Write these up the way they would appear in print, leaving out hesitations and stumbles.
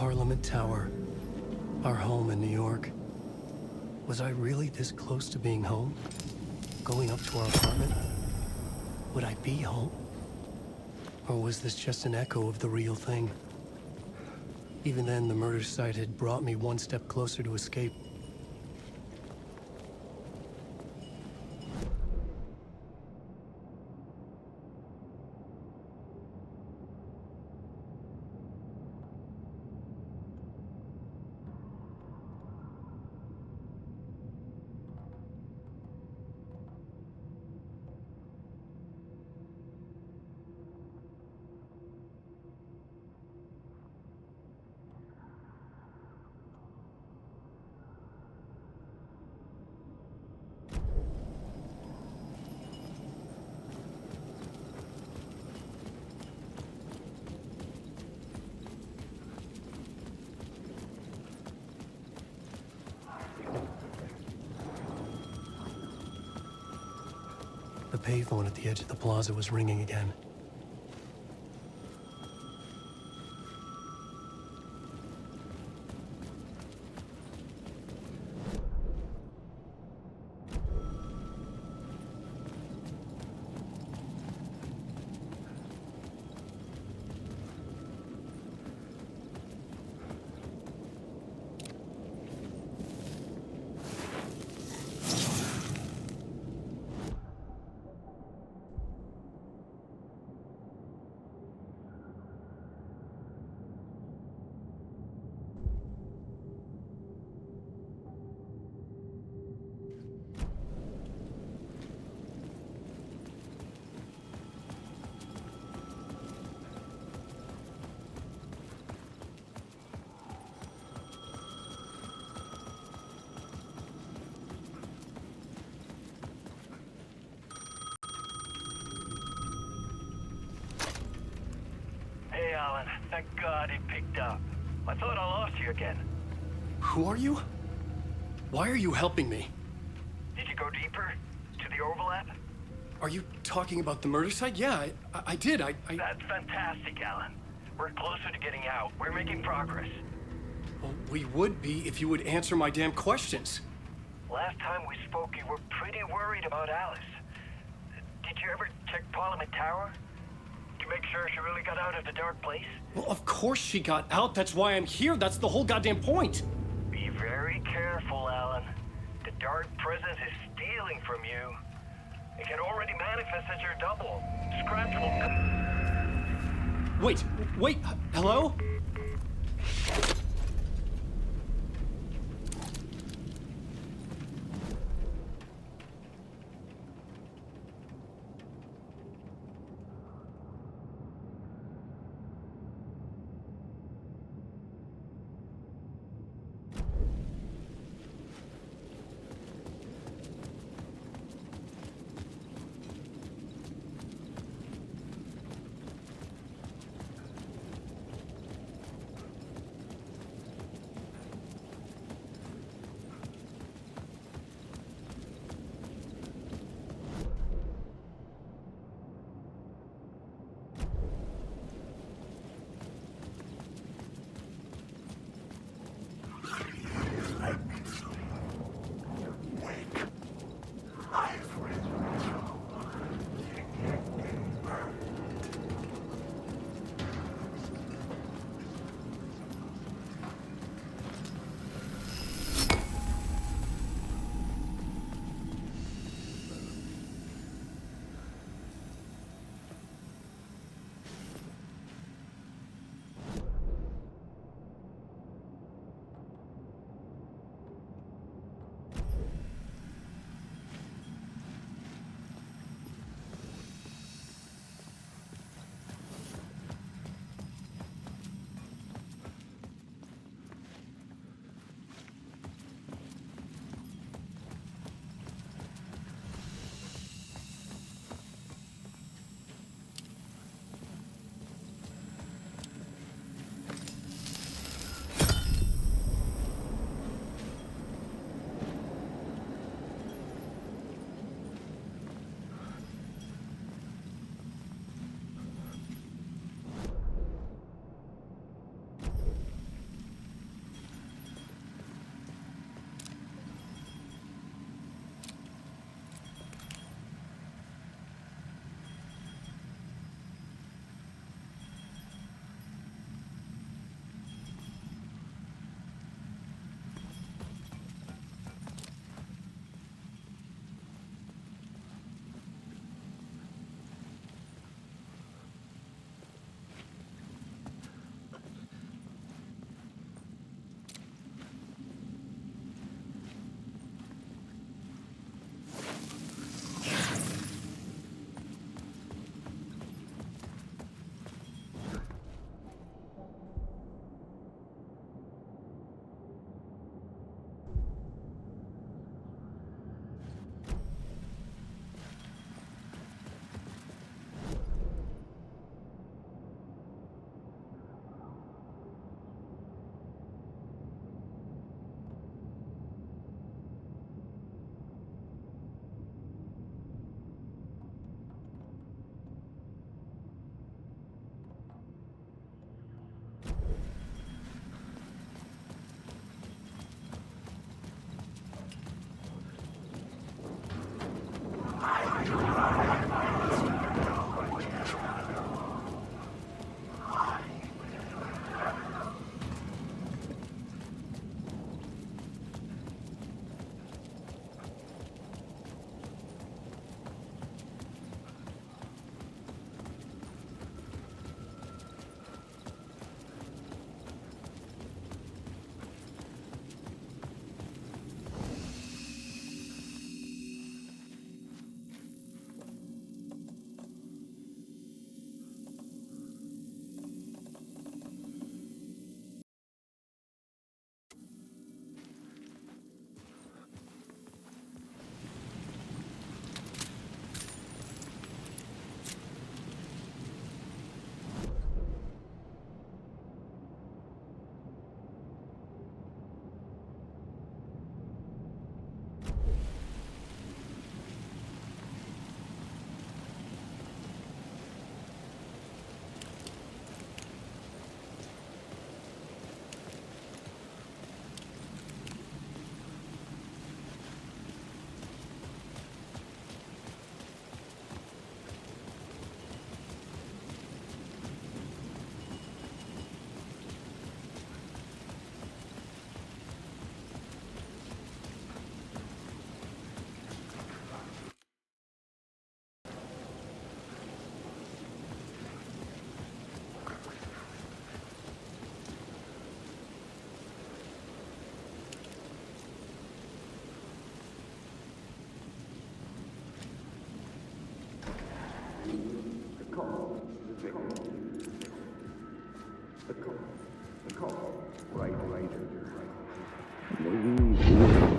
Parliament Tower, our home in New York. Was I really this close to being home? Going up to our apartment? Would I be home? Or was this just an echo of the real thing? Even then, the murder site had brought me one step closer to escape. The payphone at the edge of the plaza was ringing again. Hey, Alan. Thank God it picked up. I thought I lost you again. Who are you? Why are you helping me? Did you go deeper? To the overlap? Are you talking about the murder site? Yeah, I did. That's fantastic, Alan. We're closer to getting out. We're making progress. Well, we would be if you would answer my damn questions. Last time we spoke, you were pretty worried about Alice. Did you ever check Parliament Tower? To make sure she really got out of the dark place? Well, of course she got out. That's why I'm here. That's the whole goddamn point. Be very careful, Alan. The dark presence is stealing from you. It can already manifest as your double. Scratch will come. Wait, hello?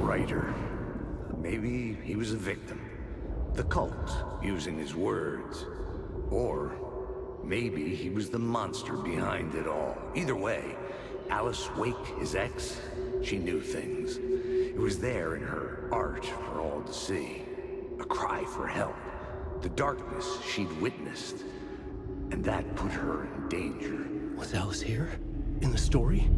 writer. Maybe he was a victim. The cult, using his words. Or maybe he was the monster behind it all. Either way, Alice Wake, his ex, she knew things. It was there in her art for all to see. A cry for help. The darkness she'd witnessed. And that put her in danger. Was Alice here? In the story?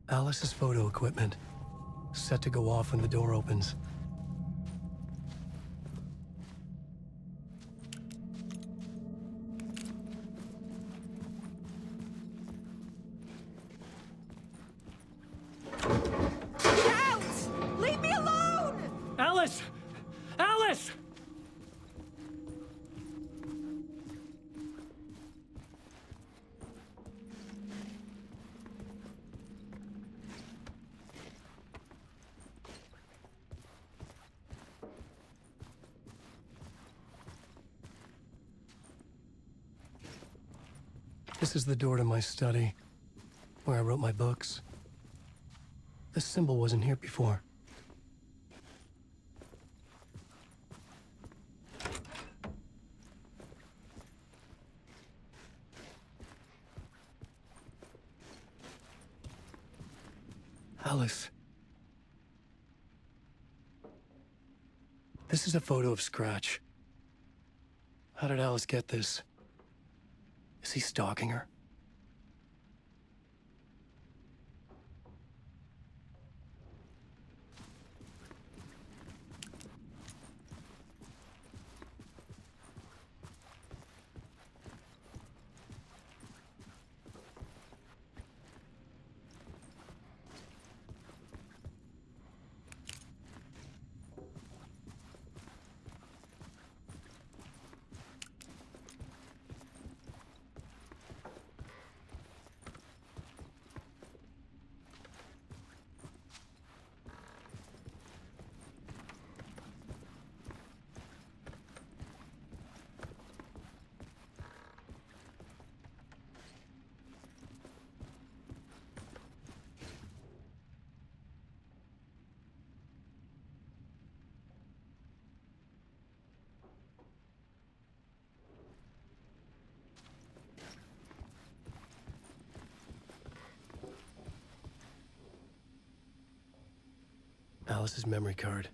Alice's photo equipment, set to go off when the door opens. Get out! Leave me alone! Alice! Alice! This is the door to my study, where I wrote my books. This symbol wasn't here before. Alice. This is a photo of Scratch. How did Alice get this? Is he stalking her? Alice's memory card.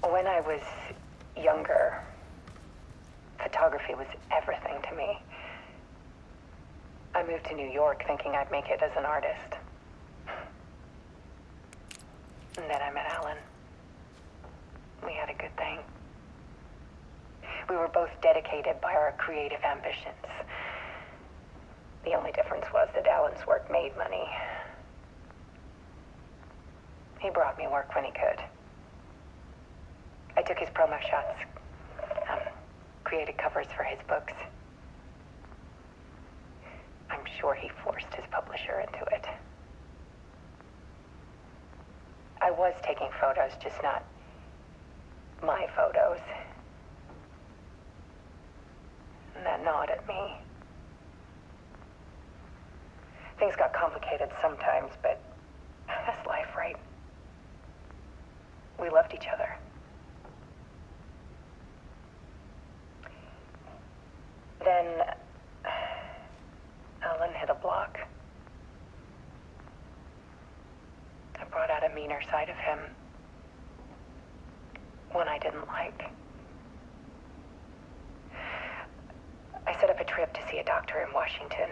When I was younger, photography was everything to me. I moved to New York thinking I'd make it as an artist. And then I met Alan. We had a good thing. We were both dedicated by our creative ambitions. The only difference was that Alan's work made money. He brought me work when he could. I took his promo shots, created covers for his books. I'm sure he forced his publisher into it. I was taking photos, just not my photos. And that gnawed at me. Things got complicated sometimes, but that's life, right? We loved each other. Then Alan hit a block. I brought out a meaner side of him. One I didn't like. I set up a trip to see a doctor in Washington.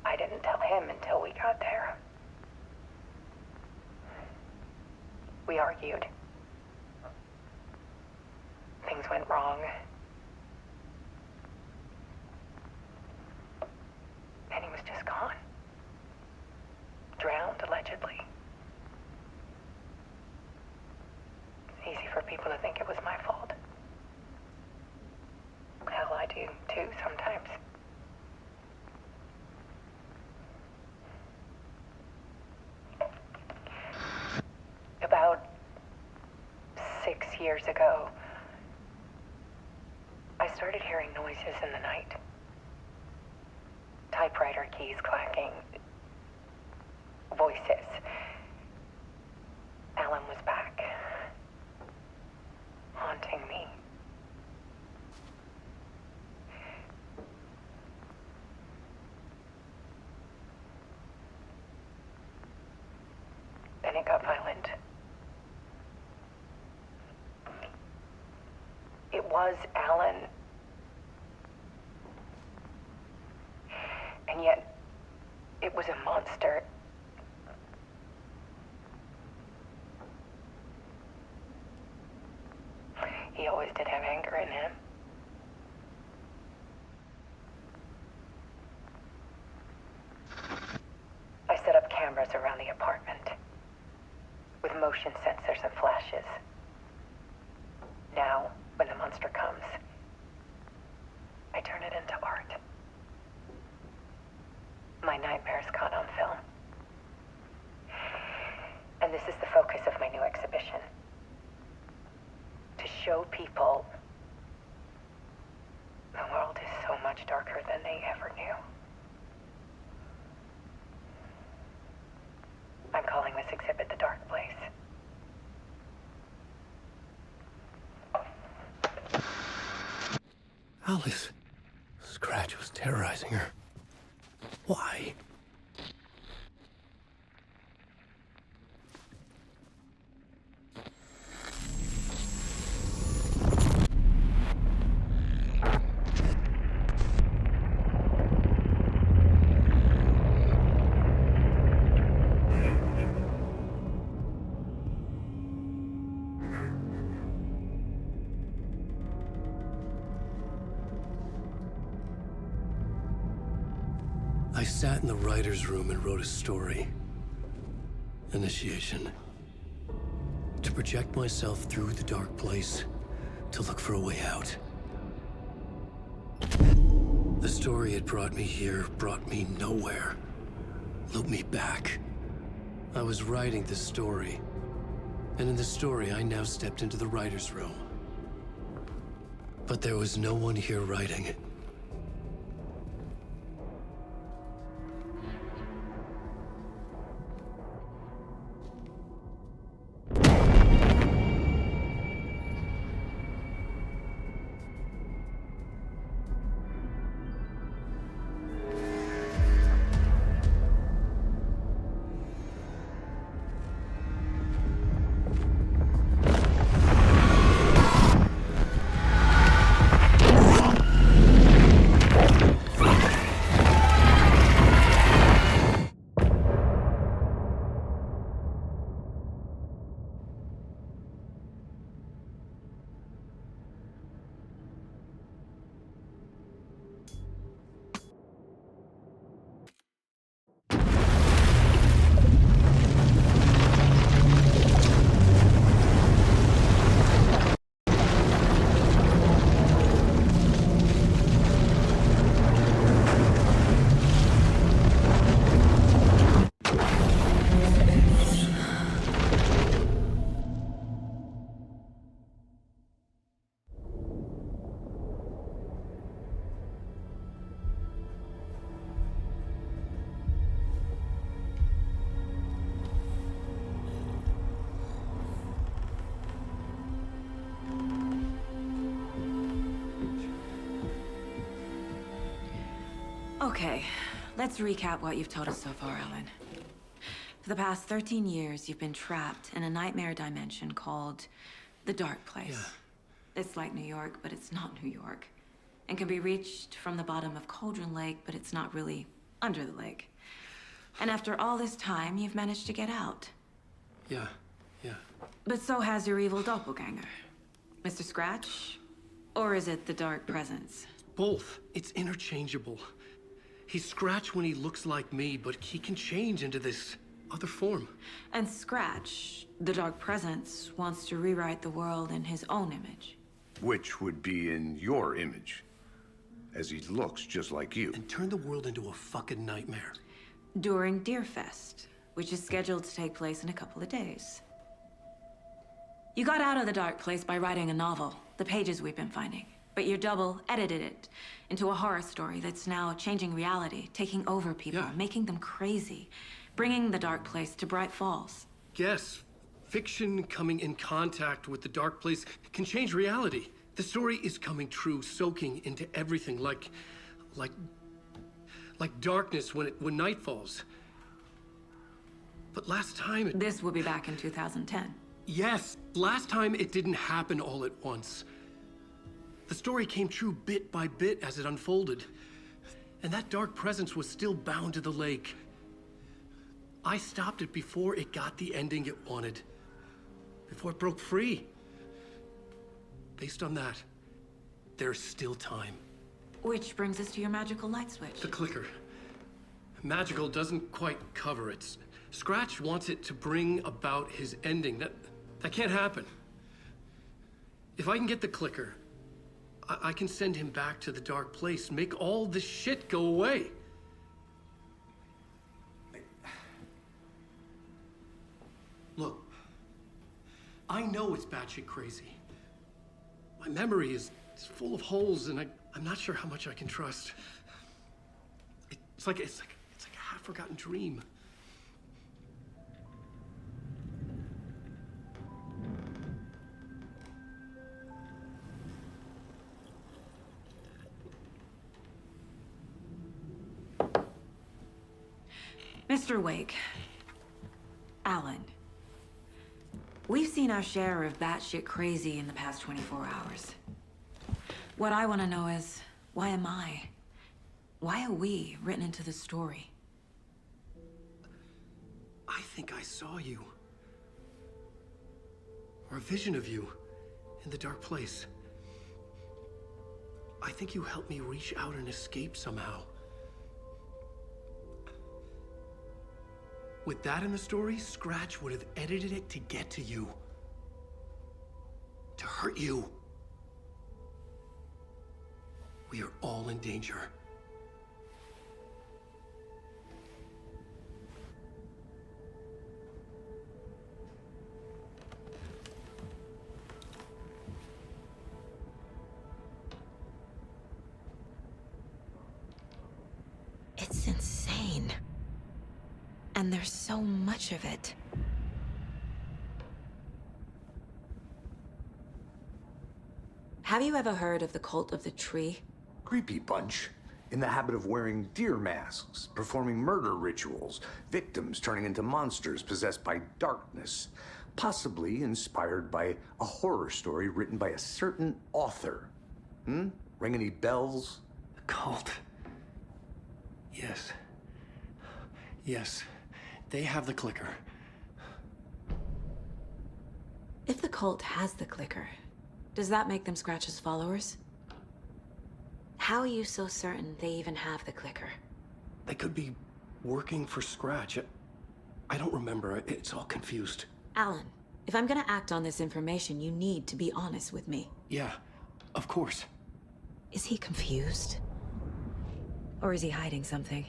I didn't tell him until we got there. We argued. Things went wrong. And he was just gone. Drowned, allegedly. It's easy for people to think it was my fault. Hell, I do too sometimes. About 6 years ago, I started hearing noises in the night. Typewriter keys clacking. Voices. Alan was back. Haunting me. Then it got violent. It was Alan. And yet, it was a monster. He always did have anger in him. I set up cameras around the apartment with motion sensors and flashes. Now, when the monster comes, I turn it into art. My nightmares caught on film. And this is the focus of my new exhibition. To show people the world is so much darker than they ever knew. I'm calling this exhibit The Dark Place. Alice. Scratch was terrorizing her. Why? I sat in the writer's room and wrote a story. Initiation. To project myself through the dark place, to look for a way out. The story had brought me here, brought me nowhere. Looped me back. I was writing the story. And in the story, I now stepped into the writer's room. But there was no one here writing it. Okay, let's recap what you've told us so far, Alan. For the past 13 years, you've been trapped in a nightmare dimension called the Dark Place. Yeah. It's like New York, but it's not New York. And can be reached from the bottom of Cauldron Lake, but it's not really under the lake. And after all this time, you've managed to get out. Yeah. But so has your evil doppelganger. Mr. Scratch? Or is it the Dark Presence? Both. It's interchangeable. He's Scratch when he looks like me, but he can change into this other form. And Scratch, the Dark Presence, wants to rewrite the world in his own image. Which would be in your image, as he looks just like you. And turn the world into a fucking nightmare. During Deerfest, which is scheduled to take place in a couple of days. You got out of the Dark Place by writing a novel, the pages we've been finding. But your double edited it into a horror story that's now changing reality, taking over people, Yeah. making them crazy, bringing the Dark Place to Brightfalls. Yes, fiction coming in contact with the dark place can change reality. The story is coming true, soaking into everything like darkness when night falls. But last time This will be back in 2010. Yes, last time it didn't happen all at once. The story came true bit by bit as it unfolded. And that dark presence was still bound to the lake. I stopped it before it got the ending it wanted. Before it broke free. Based on that, there's still time. Which brings us to your magical light switch. The clicker. Magical doesn't quite cover it. Scratch wants it to bring about his ending. That can't happen. If I can get the clicker, I can send him back to the dark place, make all this shit go away. Look, I know it's batshit crazy. My memory is full of holes, and I'm not sure how much I can trust. It's like a half-forgotten dream. Mr. Wake, Alan, we've seen our share of batshit crazy in the past 24 hours. What I want to know is, why am I? Why are we written into the story? I think I saw you. Or a vision of you in the dark place. I think you helped me reach out and escape somehow. With that in the story, Scratch would have edited it to get to you. To hurt you. We are all in danger. It's insane. And there's so much of it. Have you ever heard of the cult of the tree? Creepy bunch. In the habit of wearing deer masks, performing murder rituals, victims turning into monsters possessed by darkness. Possibly inspired by a horror story written by a certain author. Ring any bells? The cult. Yes. Yes. They have the clicker. If the cult has the clicker, does that make them Scratch's followers? How are you so certain they even have the clicker? They could be working for Scratch. I don't remember. It's all confused. Alan, if I'm gonna act on this information, you need to be honest with me. Yeah, of course. Is he confused? Or is he hiding something?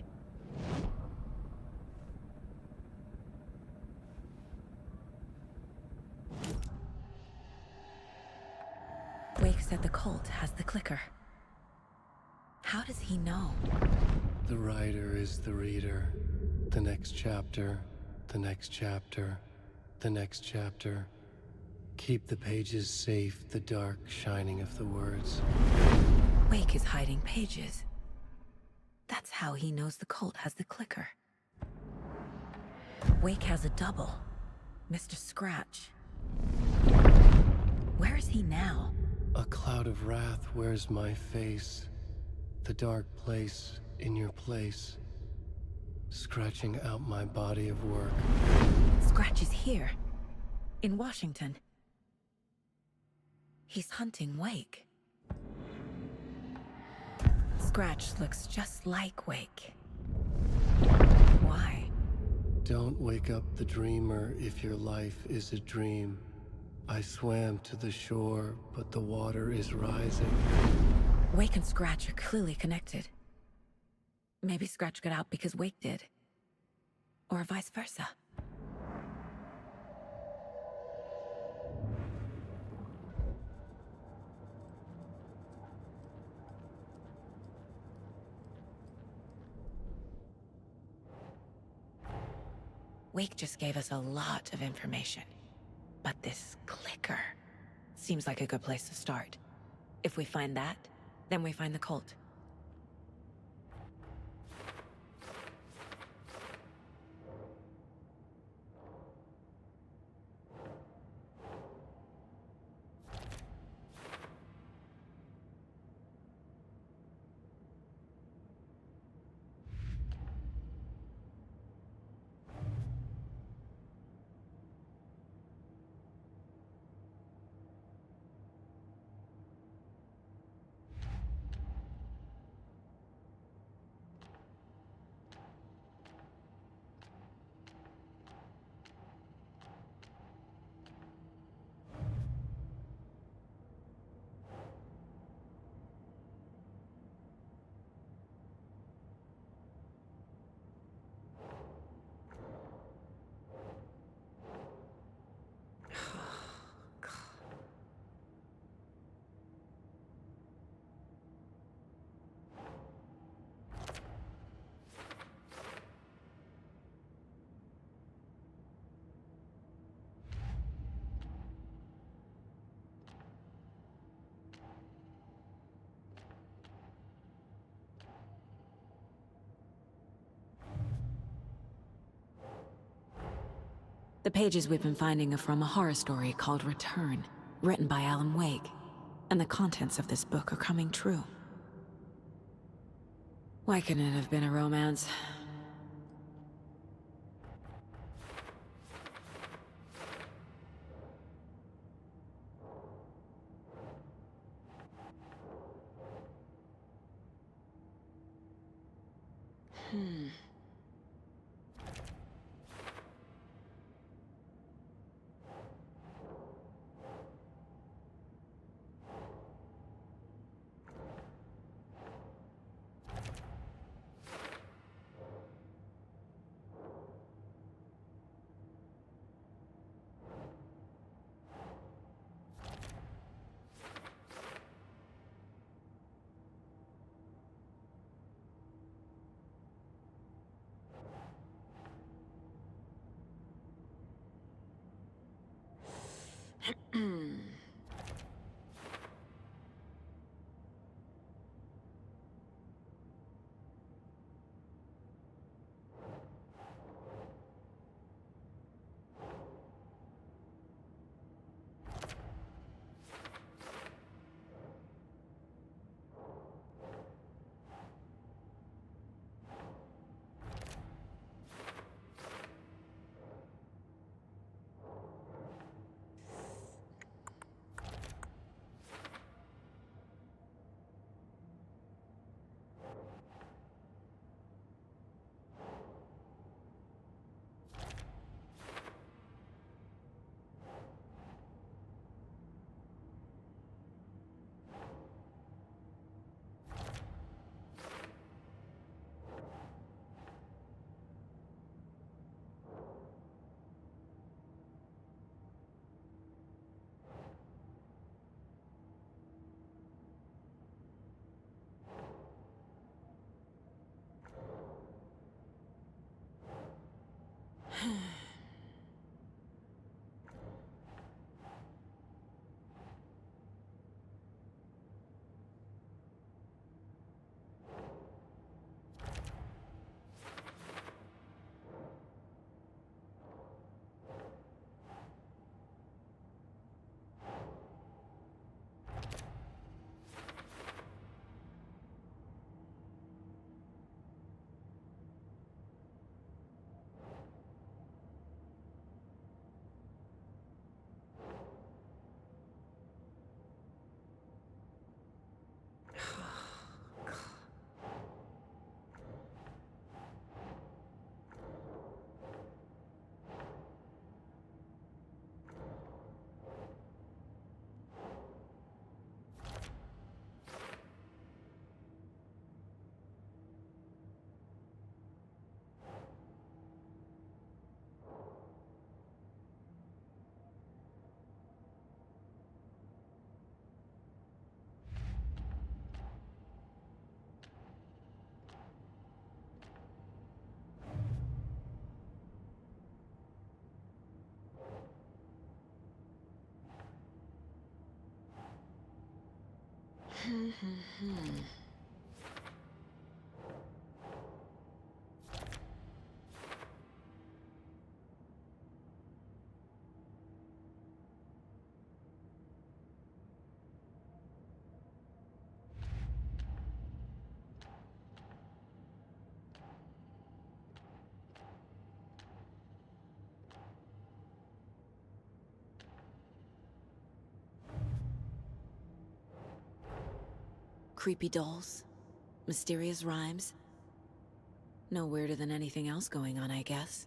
Wake said the cult has the clicker. How does he know? The writer is the reader. The next chapter, the next chapter, the next chapter. Keep the pages safe, the dark shining of the words. Wake is hiding pages. That's how he knows the cult has the clicker. Wake has a double, Mr. Scratch. Where is he now? A cloud of wrath wears my face. The dark place in your place. Scratching out my body of work. Scratch is here, in Washington. He's hunting Wake. Scratch looks just like Wake. Why? Don't wake up the dreamer if your life is a dream. I swam to the shore, but the water is rising. Wake and Scratch are clearly connected. Maybe Scratch got out because Wake did. Or vice versa. Wake just gave us a lot of information. But this clicker seems like a good place to start. If we find that, then we find the cult. The pages we've been finding are from a horror story called Return, written by Alan Wake, and the contents of this book are coming true. Why couldn't it have been a romance? Creepy dolls, mysterious rhymes. No weirder than anything else going on, I guess.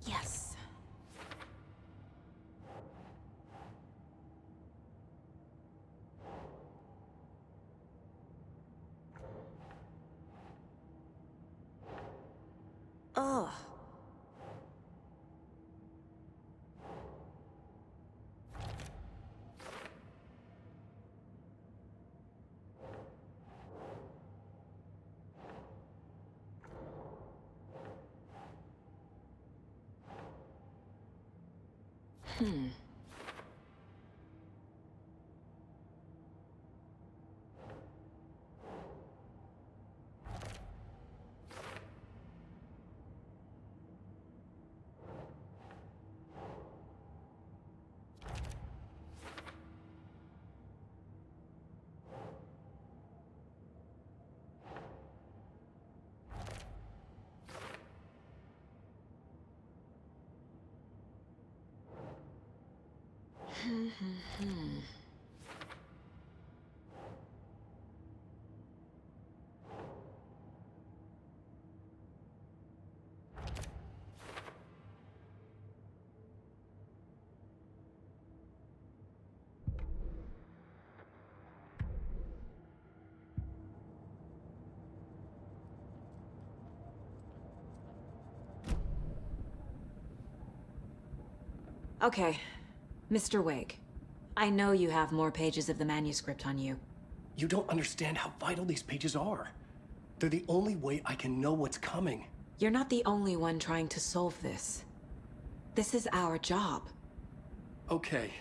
Yes. Ugh. Okay, Mr. Wake. I know you have more pages of the manuscript on you. You don't understand how vital these pages are. They're the only way I can know what's coming. You're not the only one trying to solve this. This is our job. Okay.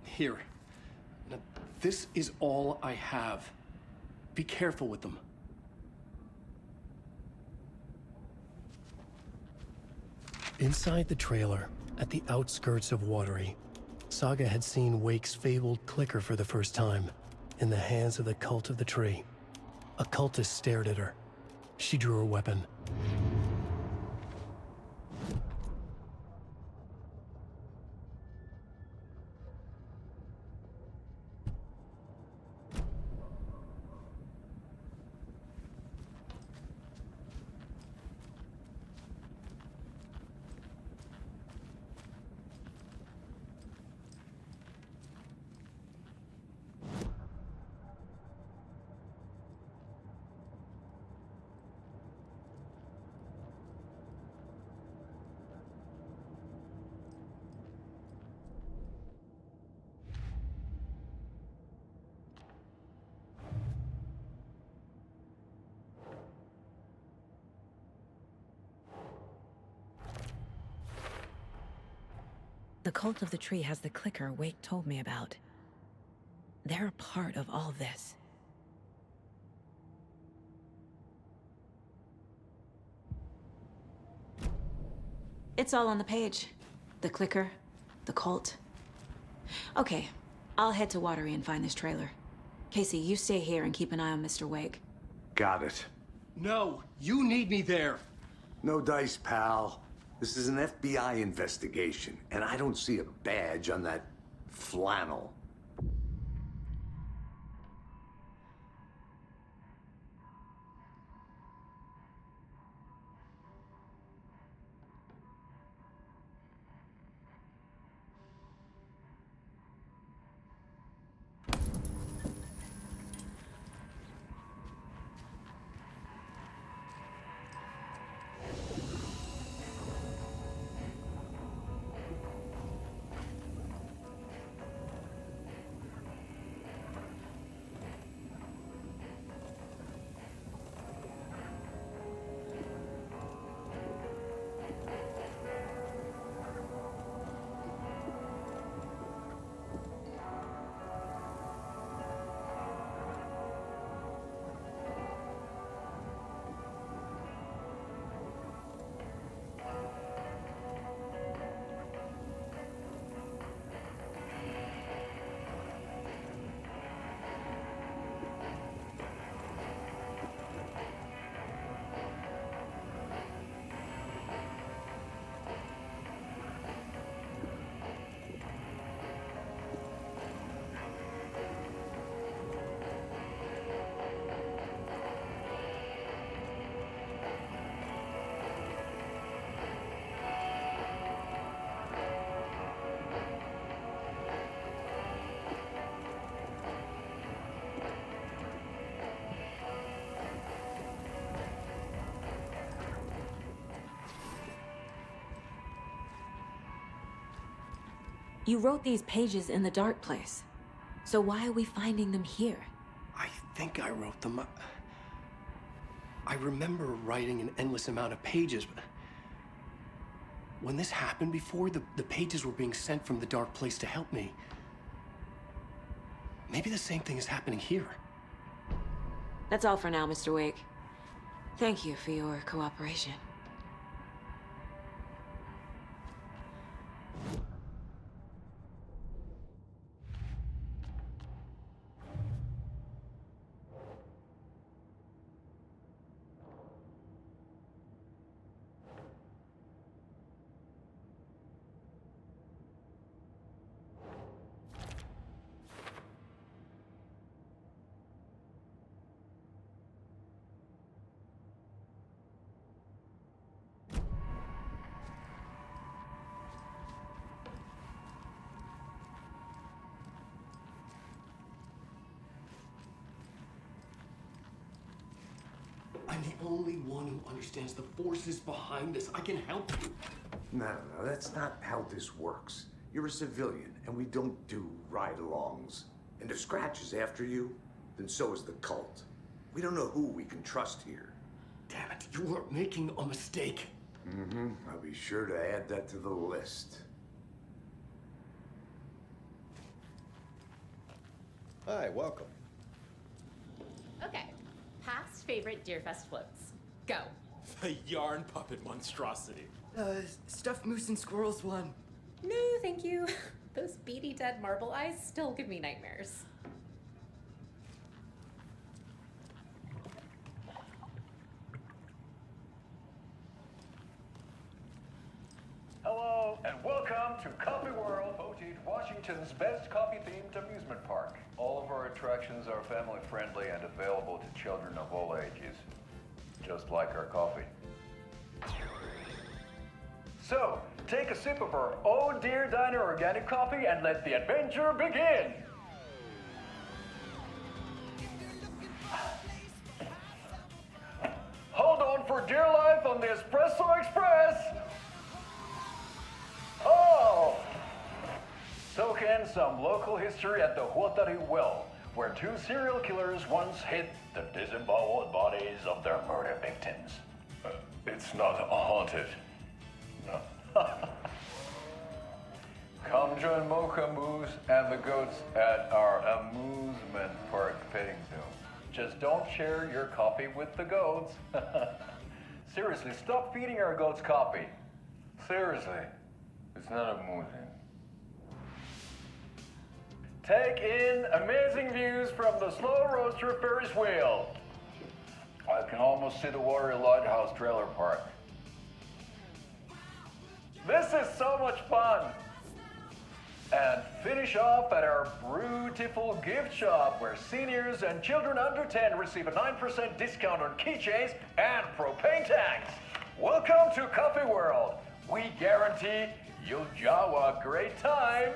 Here. Now, this is all I have. Be careful with them. Inside the trailer, at the outskirts of Watery, Saga had seen Wake's fabled clicker for the first time, in the hands of the Cult of the Tree. A cultist stared at her. She drew her weapon. The Cult of the Tree has the clicker Wake told me about. They're a part of all this. It's all on the page. The clicker, the cult. Okay, I'll head to Watery and find this trailer. Casey, you stay here and keep an eye on Mr. Wake. Got it. No, you need me there. No dice, pal. This is an FBI investigation, and I don't see a badge on that flannel. You wrote these pages in the dark place. So why are we finding them here? I think I wrote them. I remember writing an endless amount of pages, but when this happened before, the pages were being sent from the dark place to help me. Maybe the same thing is happening here. That's all for now, Mr. Wake. Thank you for your cooperation. I'm the only one who understands the forces behind this. I can help you. No, that's not how this works. You're a civilian, and we don't do ride-alongs. And if Scratch is after you, then so is the cult. We don't know who we can trust here. Damn it, you are making a mistake. I'll be sure to add that to the list. Hi, welcome. Okay, past favorite Deerfest floats. Go. The yarn puppet monstrosity. Stuffed moose and squirrels one. No, thank you. Those beady dead marble eyes still give me nightmares. Hello, and welcome to Coffee World, voted Washington's best coffee-themed amusement park. All of our attractions are family-friendly and available to children of all ages, just like our coffee. So, take a sip of our Oh Dear Diner organic coffee and let the adventure begin! Hold on for dear life on the Espresso Express! Oh! Soak in some local history at the Huatari Well, where two serial killers once hid the disemboweled bodies of their murder victims. It's not haunted. No. Come join Mocha Moose and the goats at our amusement park petting zoo. Just don't share your coffee with the goats. Seriously, stop feeding our goats coffee. Seriously, it's not amusing. Take in amazing views from the slow roadster Ferris wheel. I can almost see the Warrior Lighthouse trailer park. This is so much fun! And finish off at our beautiful gift shop where seniors and children under 10 receive a 9% discount on keychains and propane tanks. Welcome to Coffee World. We guarantee you'll have a great time.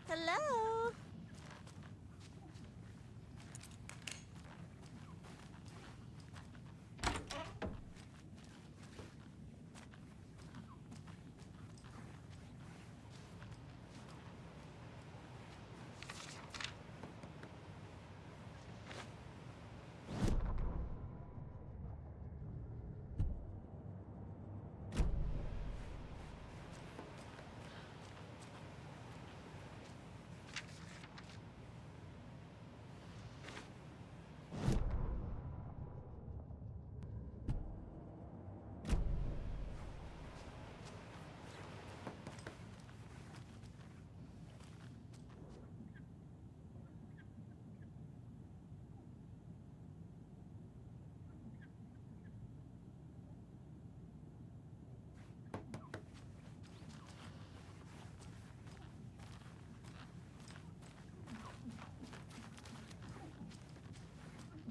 Hello? Hello?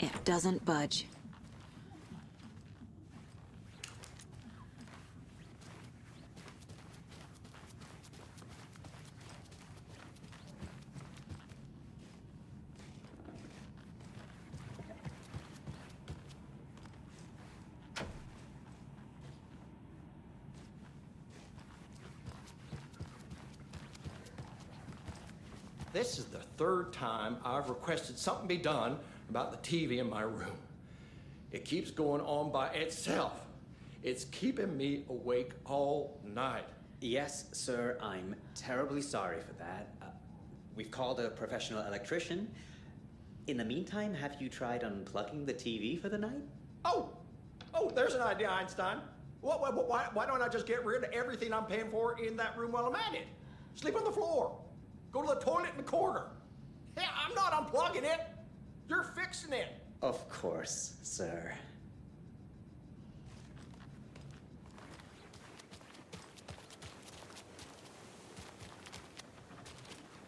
It doesn't budge. This is the third time I've requested something be done about the TV in my room. It keeps going on by itself. It's keeping me awake all night. Yes, sir, I'm terribly sorry for that. We've called a professional electrician. In the meantime, have you tried unplugging the TV for the night? Oh, there's an idea, Einstein. Why don't I just get rid of everything I'm paying for in that room while I'm at it? Sleep on the floor. Go to the toilet in the corner. Hey, I'm not unplugging it. You're fixing it. Of course, sir.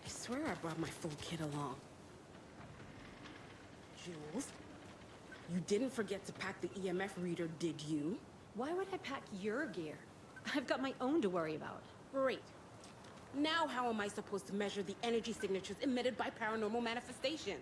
I swear I brought my full kit along. Jules, you didn't forget to pack the EMF reader, did you? Why would I pack your gear? I've got my own to worry about. Great. Now how am I supposed to measure the energy signatures emitted by paranormal manifestations?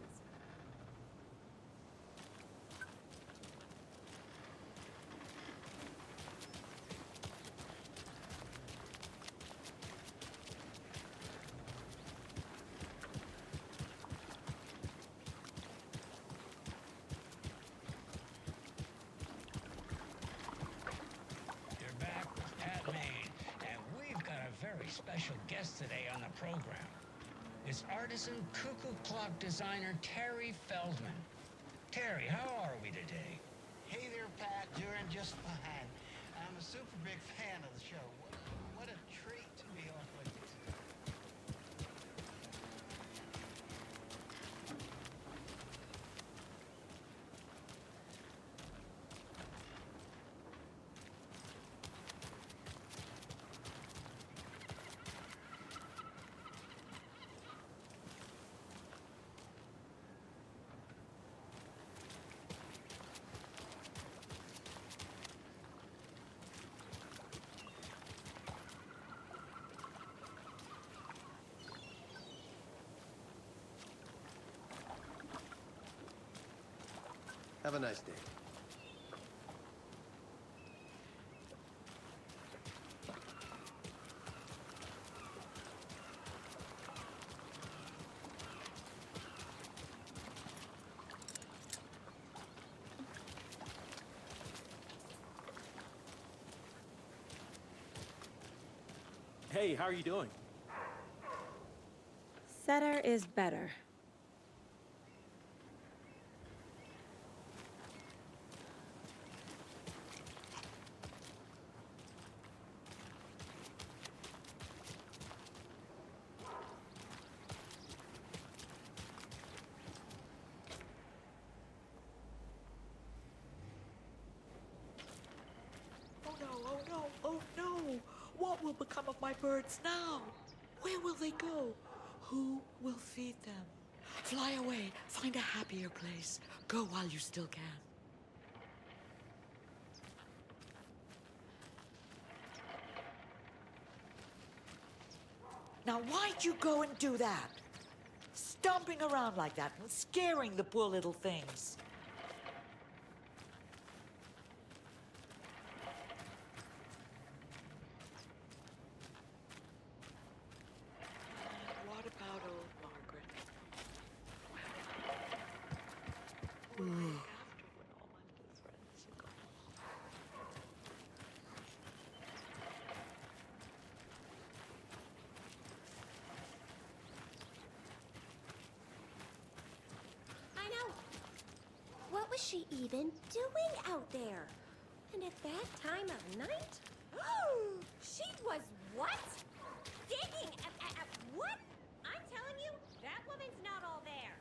Special guest today on the program. It's artisan cuckoo clock designer Terry Feldman. Terry, how are we today? Hey there, Pat. Doing just fine. I'm a super big fan of the show. What a treat to be on with you. Have a nice day. Hey, how are you doing? Setter is better. Oh no, oh no, oh no! What will become of my birds now? Where will they go? Who will feed them? Fly away, find a happier place. Go while you still can. Now why'd you go and do that? Stomping around like that and scaring the poor little things. What about old Margaret? I know. What was she even doing out there? And at that time of night? She was what? Digging at what? I'm telling you, that woman's not all there.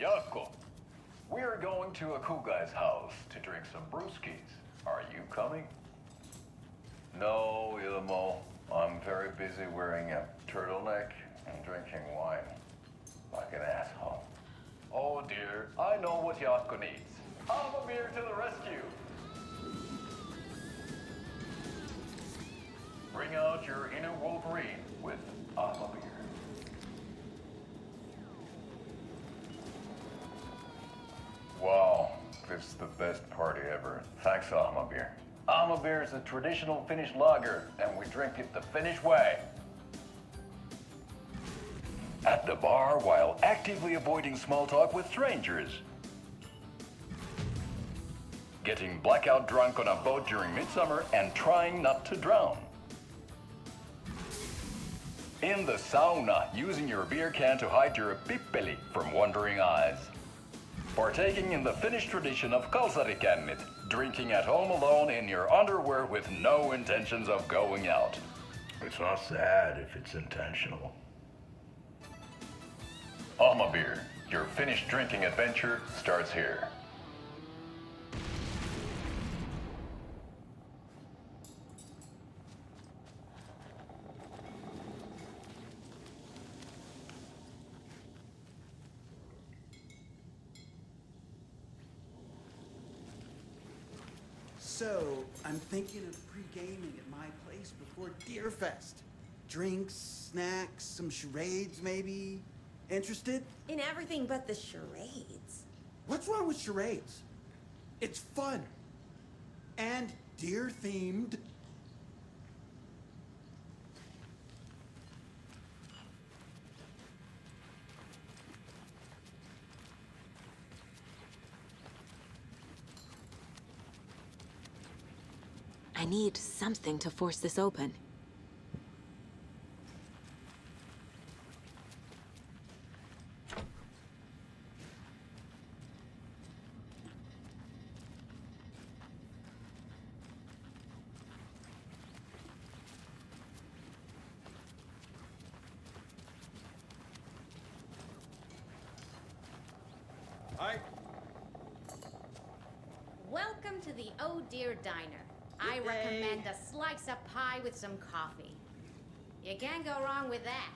Yako, we are going to a cool guy's house to drink some brewskis. Are you coming? No, Ilmo. I'm very busy wearing a turtleneck and drinking wine. Like an asshole. Oh dear, I know what Yako needs. I'm a beer to the rescue. Bring out your inner Wolverine with Alma beer. Wow, this is the best party ever. Thanks, Alma beer. Alma beer is a traditional Finnish lager, and we drink it the Finnish way. At the bar while actively avoiding small talk with strangers. Getting blackout drunk on a boat during midsummer and trying not to drown. In the sauna, using your beer can to hide your pippeli from wandering eyes. Partaking in the Finnish tradition of kalsarikännit, drinking at home alone in your underwear with no intentions of going out. It's not sad if it's intentional. Alma beer, your Finnish drinking adventure starts here. So, I'm thinking of pre-gaming at my place before Deerfest. Drinks, snacks, some charades maybe. Interested? In everything but the charades. What's wrong with charades? It's fun. And deer-themed. I need something to force this open. Hi. Welcome to the Oh Dear Diner. I recommend a slice of pie with some coffee. You can't go wrong with that.